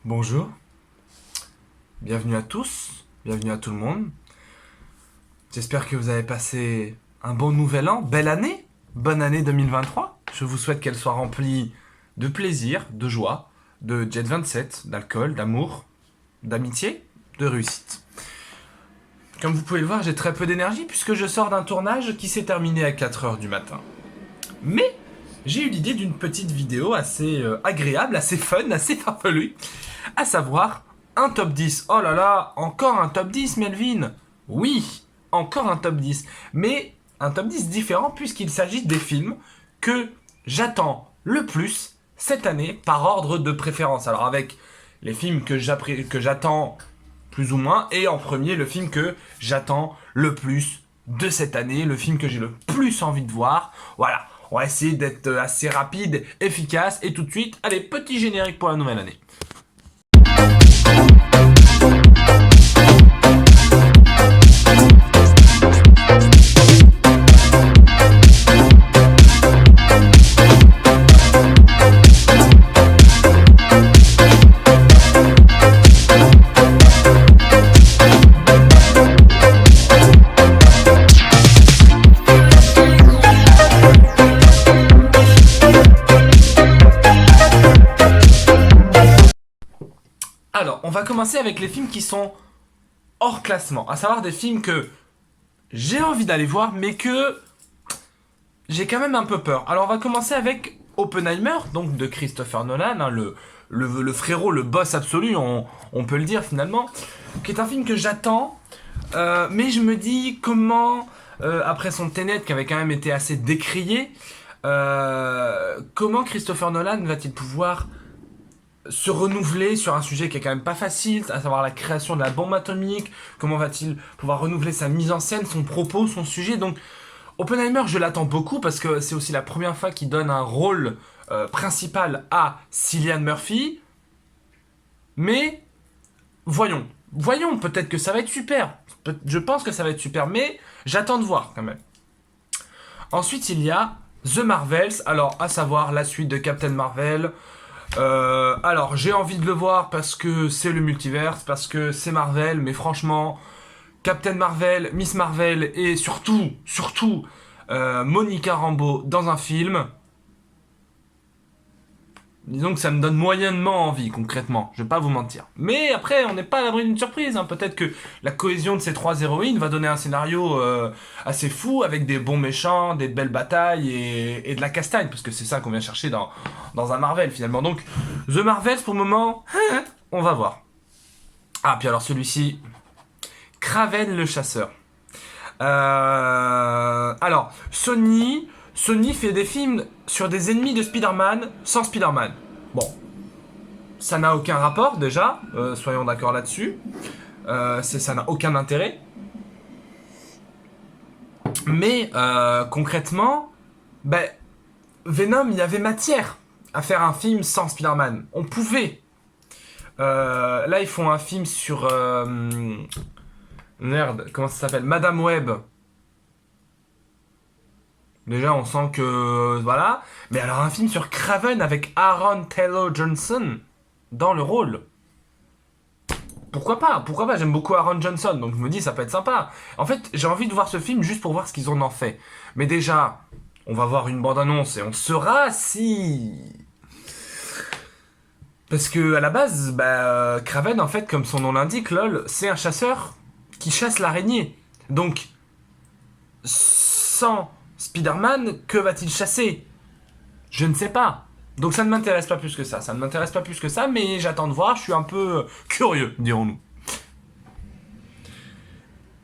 Bonjour, bienvenue à tous, bienvenue à tout le monde. J'espère que vous avez passé un bon nouvel an, belle année, bonne année 2023. Je vous souhaite qu'elle soit remplie de plaisir, de joie, de Jet 27, d'alcool, d'amour, d'amitié, de réussite. Comme vous pouvez le voir, j'ai très peu d'énergie puisque je sors d'un tournage qui s'est terminé à 4 heures du matin. Mais j'ai eu l'idée d'une petite vidéo assez agréable, assez fun, assez farfelue, à savoir un top 10. Oh là là, encore un top 10, Melvin. Oui, encore un top 10. Mais un top 10 différent puisqu'il s'agit des films que j'attends le plus cette année par ordre de préférence. Alors avec les films que j'attends plus ou moins, et en premier le film que j'attends le plus de cette année, le film que j'ai le plus envie de voir. Voilà, on va essayer d'être assez rapide, efficace, et tout de suite, allez, petit générique pour la nouvelle année. Alors, on va commencer avec les films qui sont hors classement, à savoir des films que j'ai envie d'aller voir, mais que j'ai quand même un peu peur. Alors, on va commencer avec Oppenheimer, donc de Christopher Nolan, hein, le frérot, le boss absolu, on peut le dire finalement, qui est un film que j'attends, mais je me dis comment, après son Tenet qui avait quand même été assez décrié, comment Christopher Nolan va-t-il pouvoir se renouveler sur un sujet qui est quand même pas facile, à savoir la création de la bombe atomique, comment va-t-il pouvoir renouveler sa mise en scène, son propos, son sujet. Donc Oppenheimer, je l'attends beaucoup parce que c'est aussi la première fois qu'il donne un rôle principal à Cillian Murphy. Mais voyons, peut-être que ça va être super. Je pense que ça va être super, mais j'attends de voir quand même. Ensuite, il y a The Marvels, alors à savoir la suite de Captain Marvel. Alors, j'ai envie de le voir parce que c'est le multiverse, parce que c'est Marvel, mais franchement, Captain Marvel, Miss Marvel et surtout, Monica Rambeau dans un film, disons que ça me donne moyennement envie, concrètement, je vais pas vous mentir. Mais après, on n'est pas à l'abri d'une surprise, hein. Peut-être que la cohésion de ces trois héroïnes va donner un scénario assez fou, avec des bons méchants, des belles batailles et de la castagne, parce que c'est ça qu'on vient chercher dans un Marvel, finalement. Donc, The Marvels, pour le moment, on va voir. Ah, puis alors celui-ci, Kraven le chasseur. Alors, Sony fait des films sur des ennemis de Spider-Man sans Spider-Man. Bon, ça n'a aucun rapport déjà, soyons d'accord là-dessus. Ça n'a aucun intérêt. Mais concrètement, ben, Venom, il y avait matière à faire un film sans Spider-Man. On pouvait. Là, ils font un film sur... merde, comment ça s'appelle, Madame Web. Déjà, on sent que... voilà. Mais alors, un film sur Kraven avec Aaron Taylor Johnson dans le rôle. Pourquoi pas? Pourquoi pas? J'aime beaucoup Aaron Johnson, donc je me dis ça peut être sympa. En fait, j'ai envie de voir ce film juste pour voir ce qu'ils en ont fait. Mais déjà, on va voir une bande-annonce et on saura si... Parce que à la base, Kraven, en fait, comme son nom l'indique, lol, c'est un chasseur qui chasse l'araignée. Donc, sans Spider-Man, que va-t-il chasser? Je ne sais pas. Donc ça ne m'intéresse pas plus que ça. Ça ne m'intéresse pas plus que ça, mais j'attends de voir. Je suis un peu curieux, dirons-nous.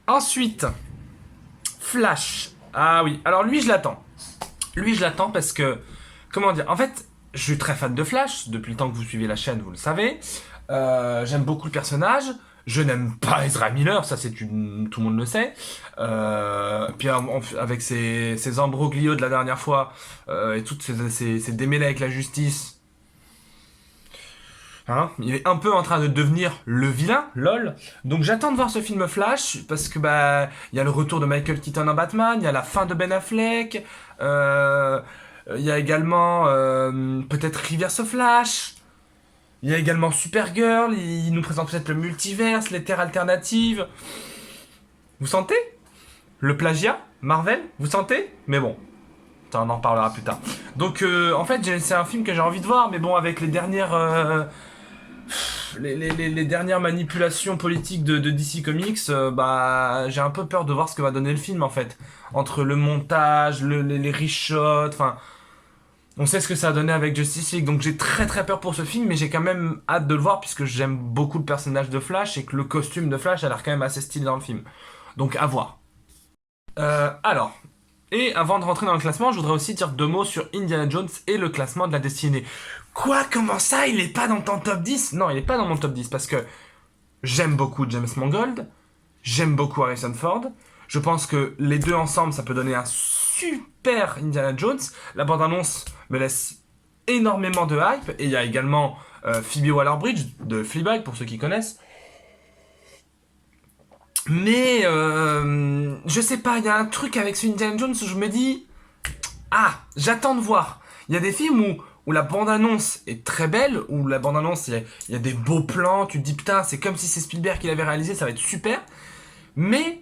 Ensuite, Flash. Ah oui, alors lui, je l'attends. Lui, je l'attends parce que... Comment dire? En fait, je suis très fan de Flash. Depuis le temps que vous suivez la chaîne, vous le savez. J'aime beaucoup le personnage. Je n'aime pas Ezra Miller, ça tout le monde le sait. Puis avec ses embroglios de la dernière fois et toutes ses démêlés avec la justice, hein, il est un peu en train de devenir le vilain, lol. Donc j'attends de voir ce film Flash parce que il y a le retour de Michael Keaton en Batman, il y a la fin de Ben Affleck, il y a également peut-être Reverse Flash. Il y a également Supergirl, il nous présente peut-être le multiverse, les terres alternatives. Vous sentez le plagiat Marvel, vous sentez? Mais bon, ça, on en reparlera plus tard. Donc, en fait, c'est un film que j'ai envie de voir, mais bon, avec les dernières, les dernières manipulations politiques de DC Comics, bah, j'ai un peu peur de voir ce que va donner le film, en fait. Entre le montage, les reshots, enfin, on sait ce que ça a donné avec Justice League, donc j'ai très très peur pour ce film, mais j'ai quand même hâte de le voir puisque j'aime beaucoup le personnage de Flash et que le costume de Flash a l'air quand même assez stylé dans le film. Donc à voir. Alors, et avant de rentrer dans le classement, je voudrais aussi dire deux mots sur Indiana Jones et le classement de la destinée. Quoi? Comment ça? Il est pas dans ton top 10? Non, il est pas dans mon top 10 parce que j'aime beaucoup James Mangold, j'aime beaucoup Harrison Ford. Je pense que les deux ensemble, ça peut donner un super Indiana Jones. La bande-annonce me laisse énormément de hype. Et il y a également Phoebe Waller-Bridge de Fleabag, pour ceux qui connaissent. Mais je sais pas, il y a un truc avec ce Indiana Jones où je me dis, ah, j'attends de voir. Il y a des films où la bande-annonce est très belle, où la bande-annonce, il y a des beaux plans, tu te dis putain, c'est comme si c'est Spielberg qui l'avait réalisé, ça va être super. Mais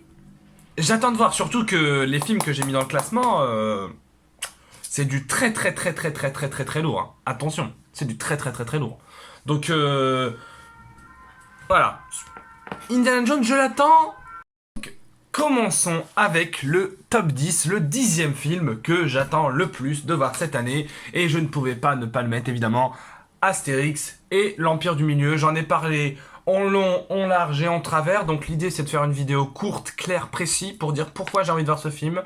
j'attends de voir, surtout que les films que j'ai mis dans le classement, c'est du très très très très très très très très lourd. Hein. Attention, c'est du très très très très lourd. Donc voilà, Indiana Jones, je l'attends. Commençons avec le top 10, le 10e film que j'attends le plus de voir cette année. Et je ne pouvais pas ne pas le mettre, évidemment, Astérix et l'Empire du Milieu. J'en ai parlé en long, en large et en travers. Donc l'idée, c'est de faire une vidéo courte, claire, précise, pour dire pourquoi j'ai envie de voir ce film.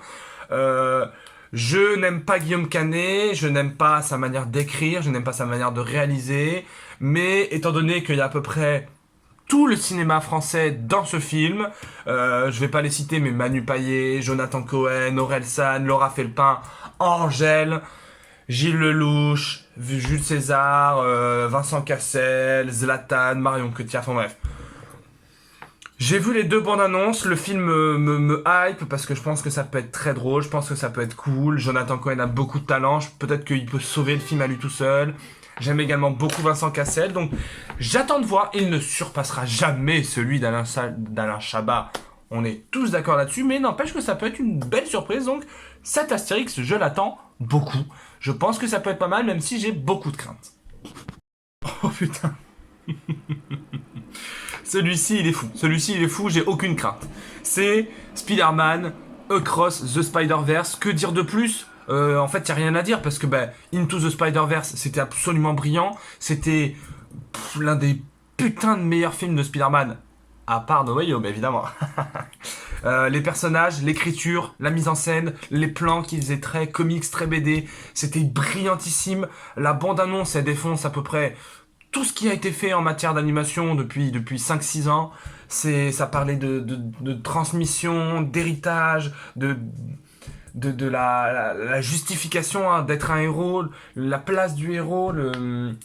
Je n'aime pas Guillaume Canet, je n'aime pas sa manière d'écrire, je n'aime pas sa manière de réaliser. Mais étant donné qu'il y a à peu près tout le cinéma français dans ce film. Je vais pas les citer, mais Manu Payet, Jonathan Cohen, Aurel San, Laura Felpin, Angèle, Gilles Lelouch, Jules César, Vincent Cassel, Zlatan, Marion Cotillard, enfin bref. J'ai vu les deux bandes annonces, le film me hype parce que je pense que ça peut être très drôle, je pense que ça peut être cool. Jonathan Cohen a beaucoup de talent, peut-être qu'il peut sauver le film à lui tout seul. J'aime également beaucoup Vincent Cassel, donc j'attends de voir. Il ne surpassera jamais celui d'Alain Chabat. On est tous d'accord là-dessus, mais n'empêche que ça peut être une belle surprise. Donc cet Astérix, je l'attends beaucoup. Je pense que ça peut être pas mal, même si j'ai beaucoup de craintes. Oh putain. Celui-ci, il est fou. Celui-ci, il est fou, j'ai aucune crainte. C'est Spider-Man Across the Spider-Verse. Que dire de plus? En fait, il n'y a rien à dire parce que Into the Spider-Verse, c'était absolument brillant. C'était l'un des putains de meilleurs films de Spider-Man. À part No Way Home, évidemment. Les personnages, l'écriture, la mise en scène, les plans qui faisaient très comics, très BD, c'était brillantissime. La bande-annonce, elle défonce à peu près tout ce qui a été fait en matière d'animation depuis 5-6 ans. Ça parlait de transmission, d'héritage, de la justification hein, d'être un héros, la place du héros, le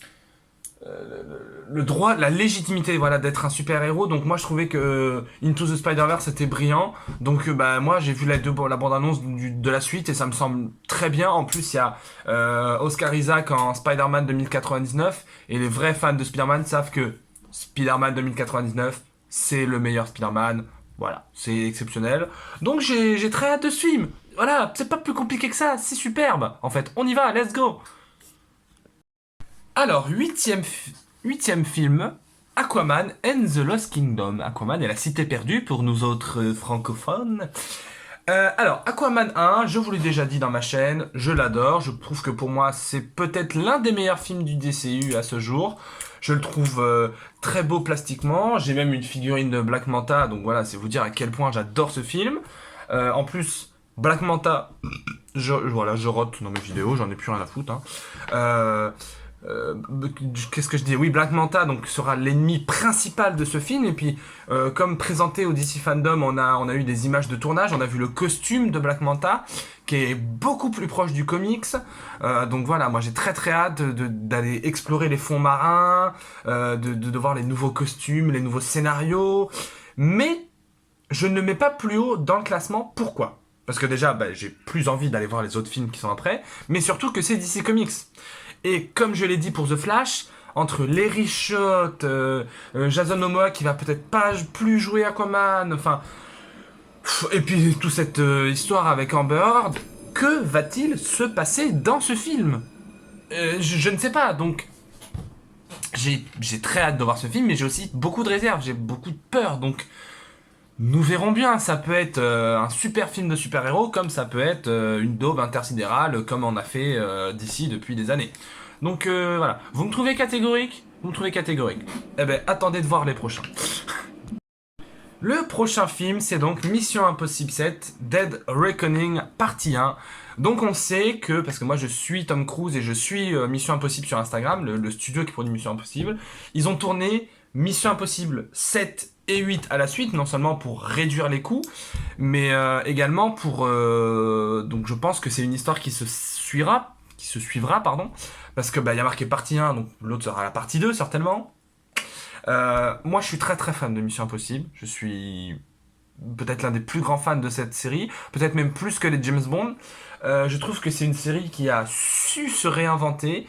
droit, la légitimité voilà, d'être un super-héros. Donc moi je trouvais que Into the Spider-Verse c'était brillant. Donc moi j'ai vu la bande-annonce de la suite et ça me semble très bien. En plus il y a Oscar Isaac en Spider-Man 2099 et les vrais fans de Spider-Man savent que Spider-Man 2099 c'est le meilleur Spider-Man. Voilà, c'est exceptionnel. Donc j'ai très hâte de ce film. Voilà, c'est pas plus compliqué que ça, c'est superbe. En fait, on y va, let's go. Alors, huitième film, Aquaman and the Lost Kingdom. Aquaman et la cité perdue pour nous autres francophones. Alors, Aquaman 1, je vous l'ai déjà dit dans ma chaîne, je l'adore. Je trouve que pour moi, c'est peut-être l'un des meilleurs films du DCU à ce jour. Je le trouve très beau plastiquement. J'ai même une figurine de Black Manta, donc voilà, c'est vous dire à quel point j'adore ce film. En plus, Black Manta, voilà, je rote dans mes vidéos, j'en ai plus rien à foutre. Hein. Qu'est-ce que je dis? Oui, Black Manta donc sera l'ennemi principal de ce film et puis comme présenté au DC Fandom, on a eu des images de tournage, on a vu le costume de Black Manta qui est beaucoup plus proche du comics. Donc voilà, moi j'ai très très hâte d'aller explorer les fonds marins, de voir les nouveaux costumes, les nouveaux scénarios. Mais je ne le mets pas plus haut dans le classement. Pourquoi? Parce que déjà, j'ai plus envie d'aller voir les autres films qui sont après, mais surtout que c'est DC Comics. Et comme je l'ai dit pour The Flash, entre Larry Shot, Jason Momoa qui va peut-être pas plus jouer Aquaman, enfin, et puis toute cette histoire avec Amber Heard, que va-t-il se passer dans ce film? Je ne sais pas, donc j'ai très hâte de voir ce film, mais j'ai aussi beaucoup de réserves, j'ai beaucoup de peur, donc nous verrons bien. Ça peut être un super film de super-héros, comme ça peut être une daube intersidérale, comme on a fait d'ici depuis des années. Donc voilà, vous me trouvez catégorique? Vous me trouvez catégorique. Eh ben, attendez de voir les prochains. Le prochain film, c'est donc Mission Impossible 7, Dead Reckoning, partie 1. Donc on sait que, parce que moi je suis Tom Cruise et je suis Mission Impossible sur Instagram, le studio qui produit Mission Impossible, ils ont tourné Mission Impossible 7 et 8 à la suite, non seulement pour réduire les coûts, mais également pour... donc je pense que c'est une histoire qui se suivra, pardon, parce que bah, y a marqué partie 1, donc l'autre sera la partie 2 certainement. Moi, je suis très très fan de Mission Impossible. Je suis peut-être l'un des plus grands fans de cette série, peut-être même plus que les James Bond. Je trouve que c'est une série qui a su se réinventer,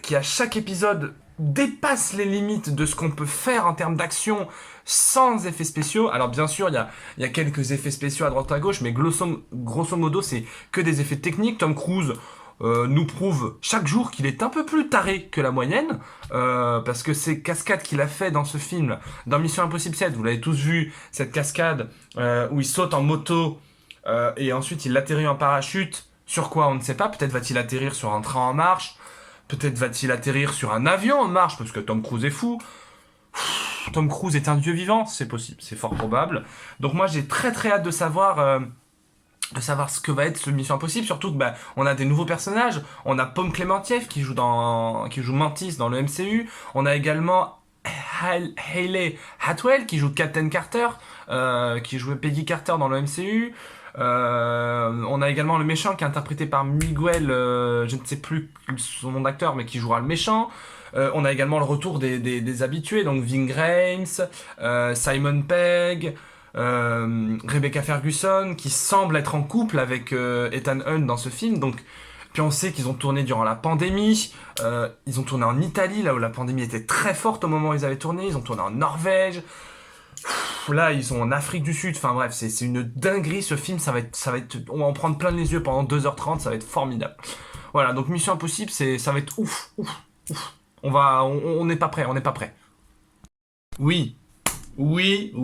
qui à chaque épisode dépasse les limites de ce qu'on peut faire en termes d'action sans effets spéciaux. Alors bien sûr, il y a quelques effets spéciaux à droite à gauche, mais grosso modo, c'est que des effets techniques. Tom Cruise nous prouve chaque jour qu'il est un peu plus taré que la moyenne, parce que ces cascades qu'il a fait dans ce film, dans Mission Impossible 7, vous l'avez tous vu, cette cascade où il saute en moto et ensuite il atterrit en parachute, sur quoi on ne sait pas, peut-être va-t-il atterrir sur un train en marche, peut-être va-t-il atterrir sur un avion en marche, parce que Tom Cruise est fou. Tom Cruise est un dieu vivant, c'est possible, c'est fort probable. Donc moi j'ai très très hâte de savoir ce que va être ce Mission Impossible, surtout que bah, on a des nouveaux personnages. On a Pomme Clémentieff qui joue Mantis dans le MCU. On a également Hayley Atwell qui joue Captain Carter, qui jouait Peggy Carter dans le MCU. On a également le méchant qui est interprété par Miguel, je ne sais plus son nom d'acteur, mais qui jouera le méchant. On a également le retour des habitués, donc Ving Rhames, Simon Pegg, Rebecca Ferguson, qui semble être en couple avec Ethan Hunt dans ce film. Donc, puis on sait qu'ils ont tourné durant la pandémie. Ils ont tourné en Italie, là où la pandémie était très forte au moment où ils avaient tourné. Ils ont tourné en Norvège. Là, ils sont en Afrique du Sud. Enfin bref, c'est une dinguerie ce film. Ça va être, on va en prendre plein les yeux pendant 2h30. Ça va être formidable. Voilà, donc Mission Impossible, ça va être ouf. On n'est pas prêt, on n'est pas prêt. Oui. Oui.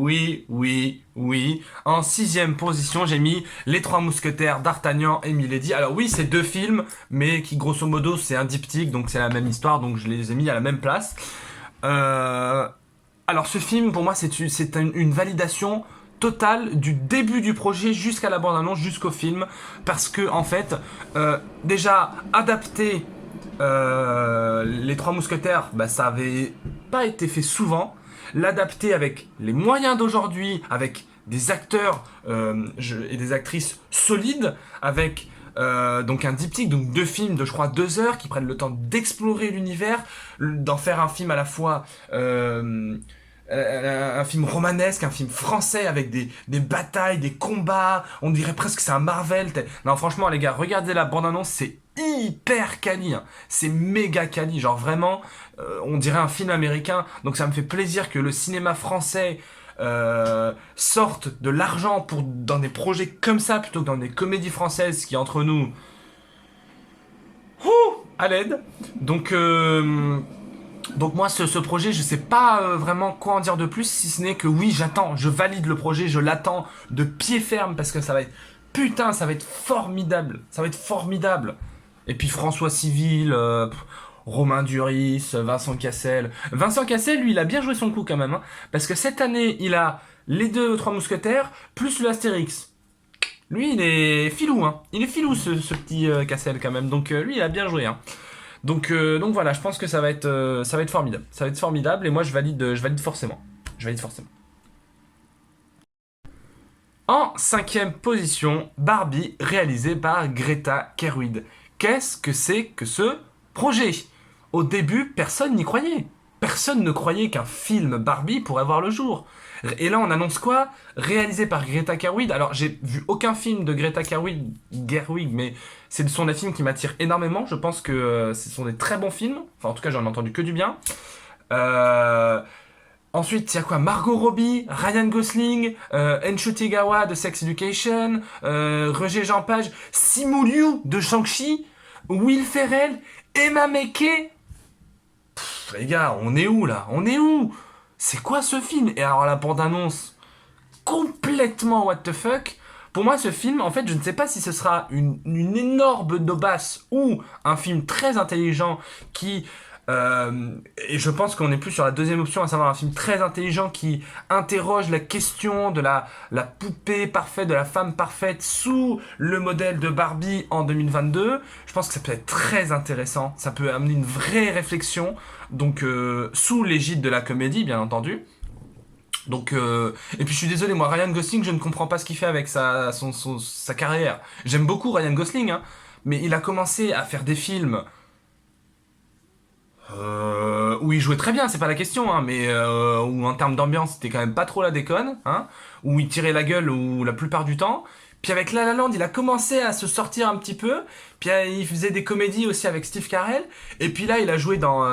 En 6ème position, j'ai mis Les Trois Mousquetaires d'Artagnan et Milady. Alors oui, c'est deux films, mais qui grosso modo c'est un diptyque, donc c'est la même histoire, donc je les ai mis à la même place. Alors ce film, pour moi, c'est une validation totale du début du projet jusqu'à la bande-annonce, jusqu'au film, parce que en fait, déjà adapter Les Trois Mousquetaires, bah, ça avait pas été fait souvent. L'adapter avec les moyens d'aujourd'hui, avec des acteurs et des actrices solides, avec donc un diptyque, donc deux films de je crois 2 heures qui prennent le temps d'explorer l'univers, d'en faire un film à la fois un film romanesque, un film français avec des batailles, des combats, on dirait presque que c'est un Marvel. Non franchement les gars, regardez la bande-annonce, c'est hyper quali, hein. C'est méga quali, genre vraiment, on dirait un film américain, donc ça me fait plaisir que le cinéma français sorte de l'argent dans des projets comme ça, plutôt que dans des comédies françaises qui entre nous, à l'aide. Donc moi, ce projet, je sais pas vraiment quoi en dire de plus, si ce n'est que oui, je valide le projet, je l'attends de pied ferme, parce que ça va être, putain, ça va être formidable, ça va être formidable. Et puis François Civil, Romain Duris, Vincent Cassel. Vincent Cassel, lui, il a bien joué son coup quand même, hein, parce que cette année, il a les deux Trois Mousquetaires, plus le Astérix. Lui, il est filou, hein. Il est filou, ce petit Cassel quand même, donc lui, il a bien joué, hein. Donc voilà, je pense que ça va être formidable. Ça va être formidable et moi je valide forcément. Je valide forcément. En 5ème position, Barbie, réalisé par Greta Gerwig. Qu'est-ce que c'est que ce projet? Au début, personne n'y croyait. personne ne croyait qu'un film Barbie pourrait voir le jour. Et là, on annonce quoi? Réalisé par Greta Gerwig. Alors, j'ai vu aucun film de Greta Gerwig, mais ce sont des films qui m'attirent énormément. Je pense que ce sont des très bons films. Enfin, en tout cas, j'en ai entendu que du bien. Euh, Ensuite, il y a quoi? Margot Robbie, Ryan Gosling, Enshu Tegawa de Sex Education, Roger Jean Page, Simu Liu de Shang-Chi, Will Ferrell, Emma Mackey. Les gars, on est où là? On est où? C'est quoi ce film? Et alors la bande-annonce, complètement what the fuck. Pour moi, ce film, en fait, je ne sais pas si ce sera une énorme daubasse ou un film très intelligent qui... et je pense qu'on est plus sur la deuxième option, à savoir un film très intelligent qui interroge la question de la poupée parfaite, de la femme parfaite sous le modèle de Barbie en 2022. Je pense que ça peut être très intéressant, ça peut amener une vraie réflexion, donc sous l'égide de la comédie, bien entendu. Donc, et puis je suis désolé, moi, Ryan Gosling, je ne comprends pas ce qu'il fait avec sa carrière. J'aime beaucoup Ryan Gosling, hein, mais il a commencé à faire des films où il jouait très bien, c'est pas la question, hein, mais où en termes d'ambiance, c'était quand même pas trop la déconne, hein, où il tirait la gueule ou la plupart du temps. Puis avec La La Land, il a commencé à se sortir un petit peu. Puis il faisait des comédies aussi avec Steve Carell. Et puis là, il a joué dans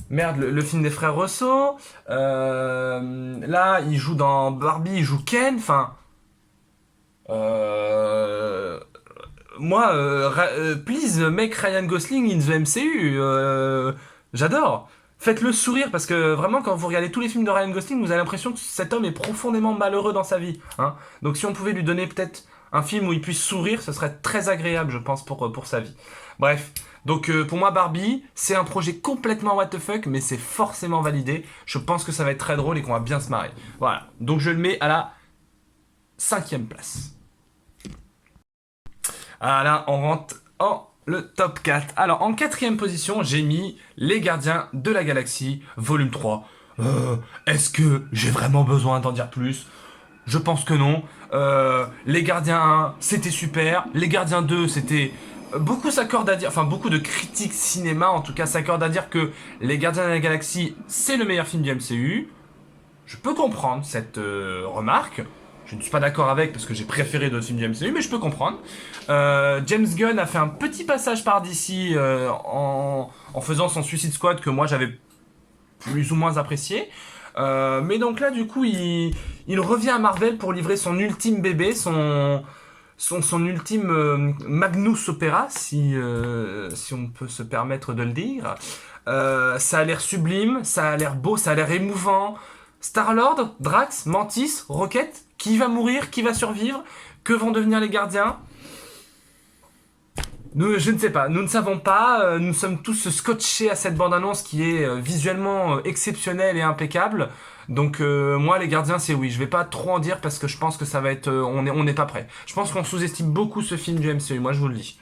merde, le film des frères Russo. Là, il joue dans Barbie, il joue Ken. Enfin, euh, moi, please make Ryan Gosling in the MCU. J'adore. Faites-le sourire parce que vraiment, quand vous regardez tous les films de Ryan Gosling, vous avez l'impression que cet homme est profondément malheureux dans sa vie, hein. Donc, si on pouvait lui donner peut-être un film où il puisse sourire, ce serait très agréable, je pense, pour sa vie. Bref. Donc, pour moi, Barbie, c'est un projet complètement what the fuck, mais c'est forcément validé. Je pense que ça va être très drôle et qu'on va bien se marrer. Voilà. Donc, je le mets à la 5e place. Ah là, on rentre en le top 4. Alors, en 4e position, j'ai mis Les Gardiens de la Galaxie, volume 3. Est-ce que j'ai vraiment besoin d'en dire plus? Je pense que non. Les Gardiens 1, c'était super. Les Gardiens 2, c'était... Beaucoup s'accordent à dire, enfin beaucoup de critiques cinéma en tout cas s'accordent à dire que Les Gardiens de la Galaxie, c'est le meilleur film du MCU. Je peux comprendre cette remarque. Je ne suis pas d'accord avec parce que j'ai préféré d'autres films du MCU, mais je peux comprendre. James Gunn a fait un petit passage par DC en faisant son Suicide Squad que moi j'avais plus ou moins apprécié. Mais donc là, du coup, il revient à Marvel pour livrer son ultime bébé, son ultime Magnus Opera, si on peut se permettre de le dire. Ça a l'air sublime, ça a l'air beau, ça a l'air émouvant. Star-Lord, Drax, Mantis, Rocket, qui va mourir, qui va survivre, que vont devenir les gardiens? Je ne sais pas, nous ne savons pas, nous sommes tous scotchés à cette bande-annonce qui est visuellement exceptionnelle et impeccable. Donc moi les gardiens c'est oui, je vais pas trop en dire parce que je pense que ça va être, on n'est pas prêt. Je pense qu'on sous-estime beaucoup ce film du MCU, moi je vous le dis.